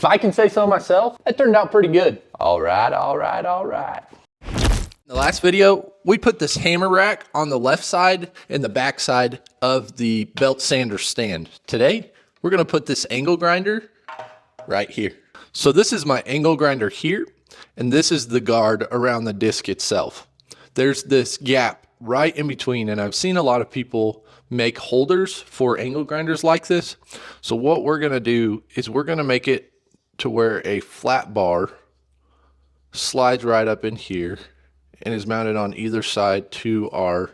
If I can say so myself, that turned out pretty good. All right, all right, all right. In the last video, we put this hammer rack on the left side and the back side of the belt sander stand. Today, we're gonna put this angle grinder right here. So this is my angle grinder here, and this is the guard around the disc itself. There's this gap right in between, and I've seen a lot of people make holders for angle grinders like this. So what we're gonna do is we're gonna make it to where a flat bar slides right up in here and is mounted on either side to our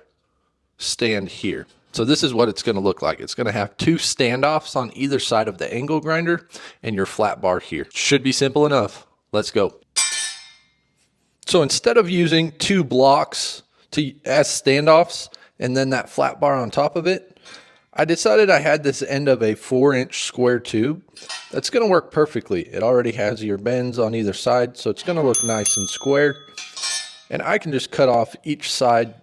stand here. So this is what it's going to look like. It's going to have two standoffs on either side of the angle grinder and your flat bar here. Should be simple enough. Let's go. So instead of using two blocks as standoffs and then that flat bar on top of it, I decided I had this end of a 4-inch square tube. That's going to work perfectly. It already has your bends on either side, so it's going to look nice and square. And I can just cut off each side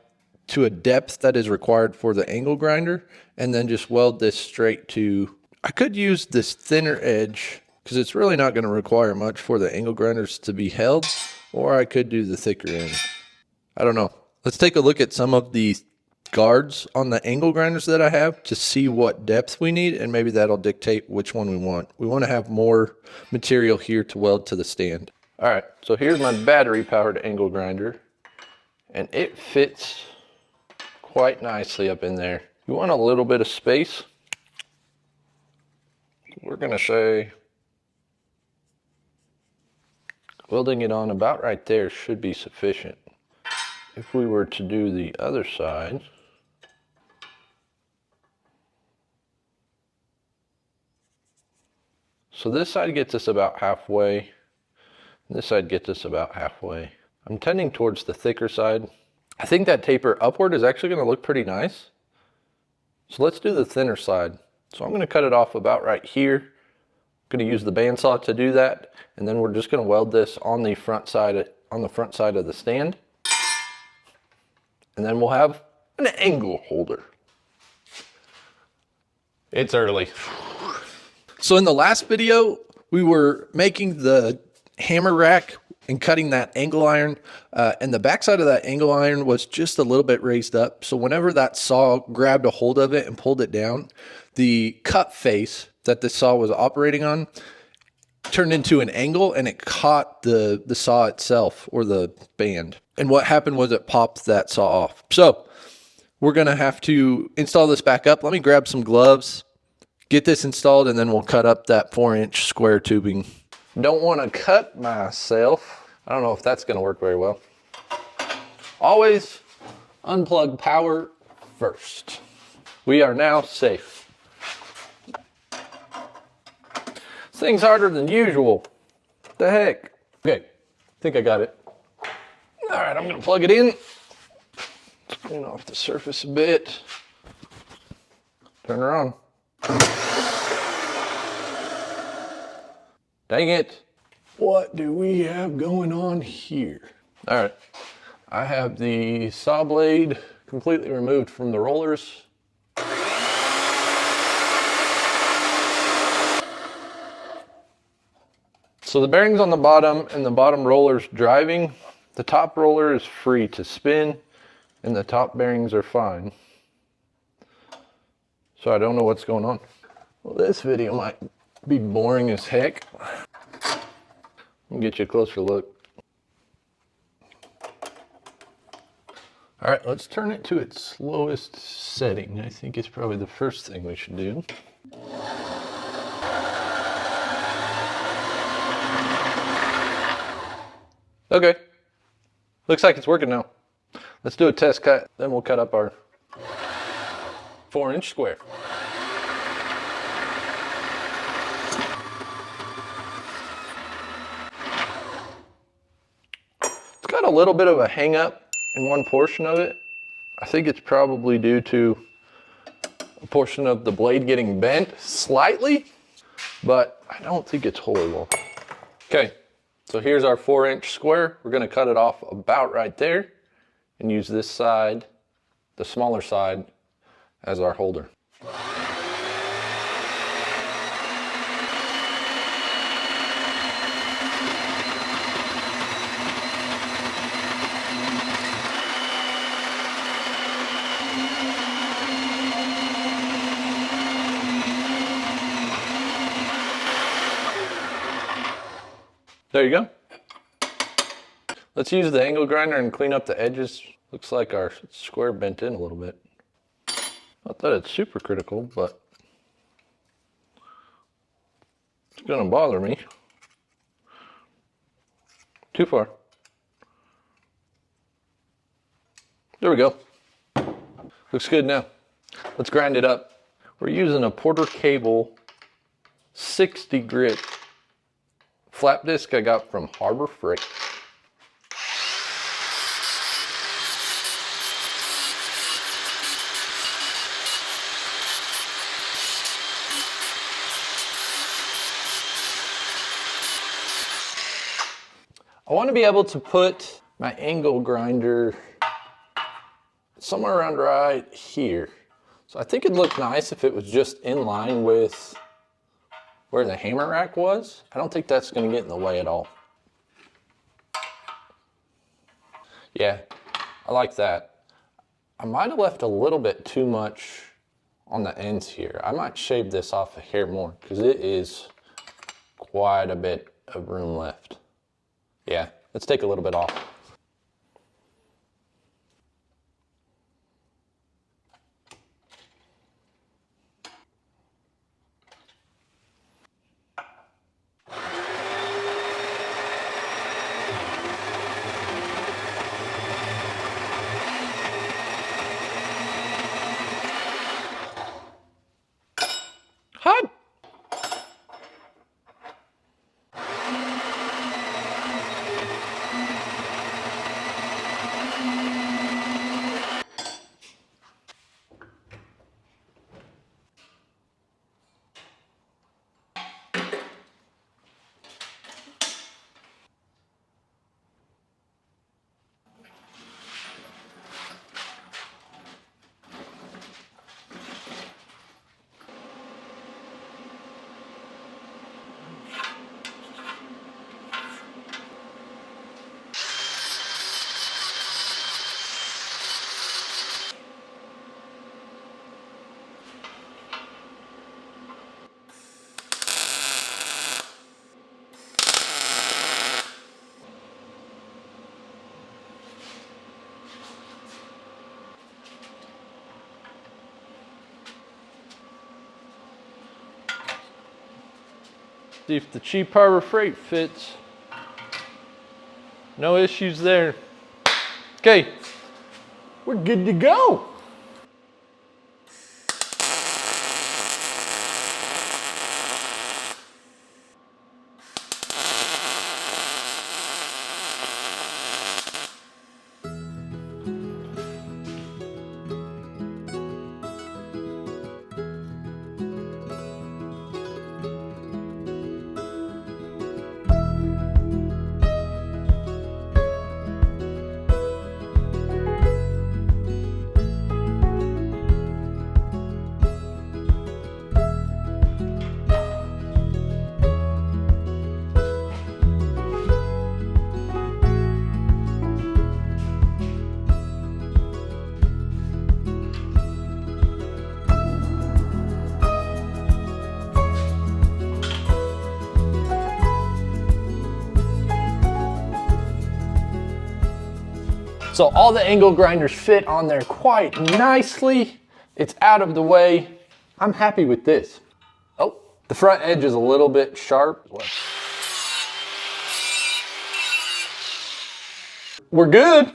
to a depth that is required for the angle grinder and then just weld this straight to, I could use this thinner edge because it's really not going to require much for the angle grinders to be held, or I could do the thicker end. I don't know. Let's take a look at some of the guards on the angle grinders that I have to see what depth we need, and maybe that'll dictate which one we want. We want to have more material here to weld to the stand. All right, so here's my battery powered angle grinder, and it fits quite nicely up in there. You want a little bit of space. We're gonna say welding it on about right there should be sufficient. If we were to do the other side, so this side gets us about halfway. This side gets us about halfway. I'm tending towards the thicker side. I think that taper upward is actually going to look pretty nice. So let's do the thinner side. So I'm going to cut it off about right here. I'm going to use the bandsaw to do that, and then we're just going to weld this on the front side of the stand. And then we'll have an angle holder. It's early. So in the last video, we were making the hammer rack and cutting that angle iron, and the backside of that angle iron was just a little bit raised up. So whenever that saw grabbed a hold of it and pulled it down, the cut face that the saw was operating on turned into an angle, and it caught the saw itself, or the band. And what happened was it popped that saw off. So we're gonna have to install this back up. Let me grab some gloves, get this installed, and then we'll cut up that 4-inch square tubing. Don't want to cut myself. I don't know if that's going to work very well. Always unplug power first. We are now safe. This thing's harder than usual. What the heck? Okay, I think I got it. All right, I'm going to plug it in. Clean off the surface a bit. Turn her on. Dang it. What do we have going on here? All right, I have the saw blade completely removed from the rollers. So the bearing's on the bottom and the bottom roller's driving. The top roller is free to spin and the top bearings are fine. So I don't know what's going on. Well, this video might be boring as heck. Let me get you a closer look. All right, let's turn it to its slowest setting. I think it's probably the first thing we should do. Okay, looks like it's working now. Let's do a test cut, then we'll cut up our 4-inch square. It's got a little bit of a hang up in one portion of it. I think it's probably due to a portion of the blade getting bent slightly, but I don't think it's horrible. Okay, so here's our 4-inch square. We're gonna cut it off about right there and use this side, the smaller side, as our holder. So There you go. Let's use the angle grinder and clean up the edges. Looks like our square bent in a little bit. Not that it's super critical, but it's gonna bother me. Too far. There we go. Looks good now. Let's grind it up. We're using a Porter Cable 60 grit flap disc I got from Harbor Freight. I want to be able to put my angle grinder somewhere around right here. So I think it'd look nice if it was just in line with where the hammer rack was. I don't think that's going to get in the way at all. Yeah, I like that. I might have left a little bit too much on the ends here. I might shave this off a hair more because it is quite a bit of room left. Yeah, let's take a little bit off. Hot. See if the cheap Harbor Freight fits. No issues there. Okay, we're good to go. So all the angle grinders fit on there quite nicely. It's out of the way. I'm happy with this. Oh, the front edge is a little bit sharp. We're good.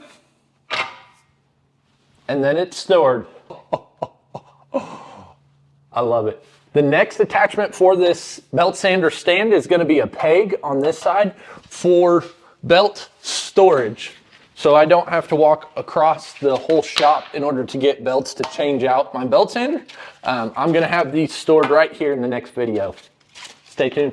And then it's stored. I love it. The next attachment for this belt sander stand is going to be a peg on this side for belt storage. So I don't have to walk across the whole shop in order to get belts to change out my belt sander. I'm going to have these stored right here in the next video. Stay tuned.